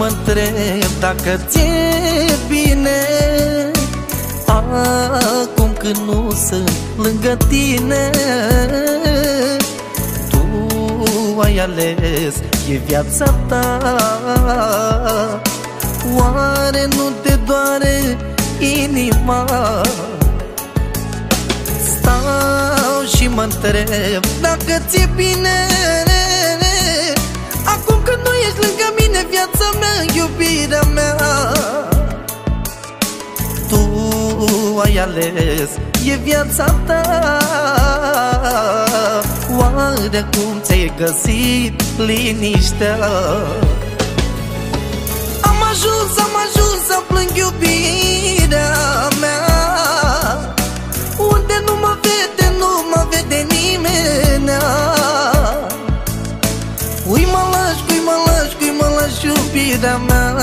întreb dacă ți-e bine acum când nu sunt lângă tine. Tu ai ales, e viața ta. Oare nu te doare inima? Stau și mă întreb dacă ți-e bine acum când nu ești lângă mine, viața mea, iubirea mea. Tu ai ales, e viața ta. Oare cum ți-ai găsit liniștea? Am ajuns să plâng iubirea mea, unde nu mă vede nimeni. Ui mă lași iubirea mea.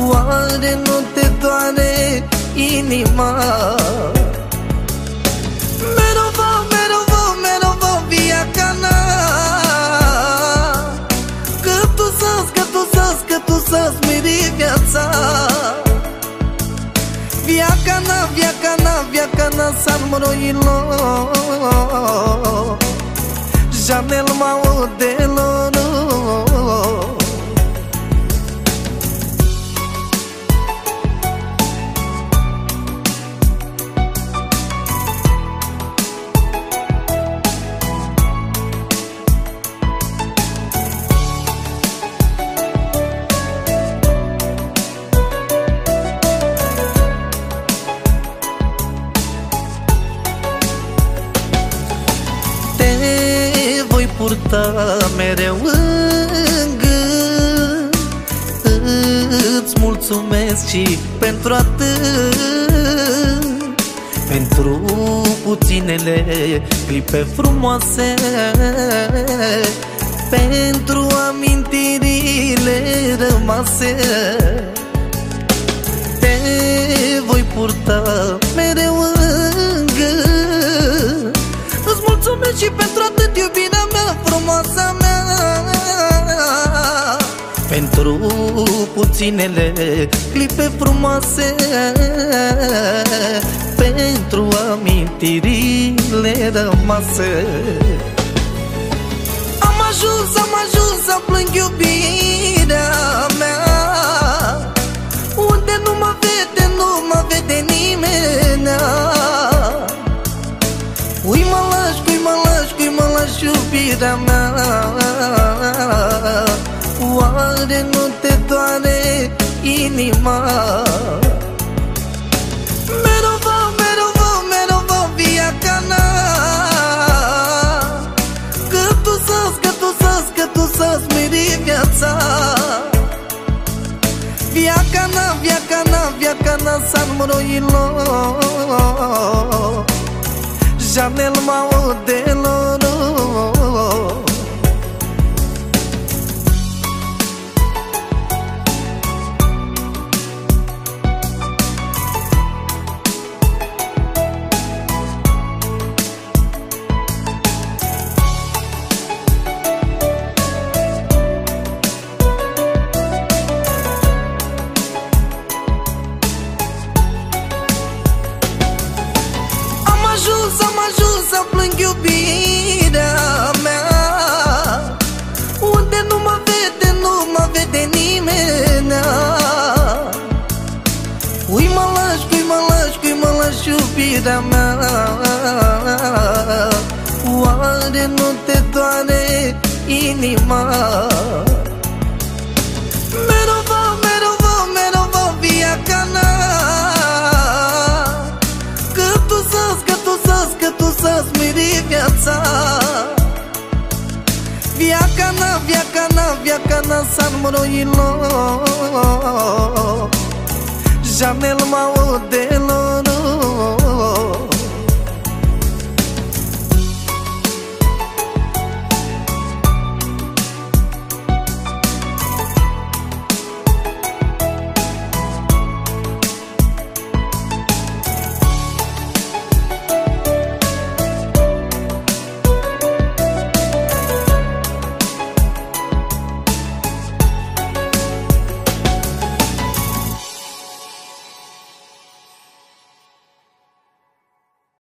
Oare nu te doare inima? Mereu vă viacana, că tu să-ți miri viața. Viacana s-ar moroilor, Janel Maudelor. Purta mereu în gând. Îți mulțumesc și pentru atât, pentru puținele clipe frumoase, pentru amintirile rămase. Te voi purta mereu în gând. Îți mulțumesc și pentru atât, iubirea mea, frumoasa mea, pentru puținele clipe frumoase, pentru amintirile rămase. Am ajuns să plâng iubirea mea, unde nu mă vede nimeni. Ui mă lași iubirea mea. Oare nu te doare inima? Mereu vă viacana, că tu să-ți miri viața. Viacana s-ar moroilor, Janel Maudelor. Am ajuns să plâng iubirea mea, unde nu mă vede nimeni. Ui mă lași iubirea mea. Oare nu te doare inima? Mereu vă viacana, că tu să-ți miri viața. Viacana s-ar moroilor, Janel Maudelor.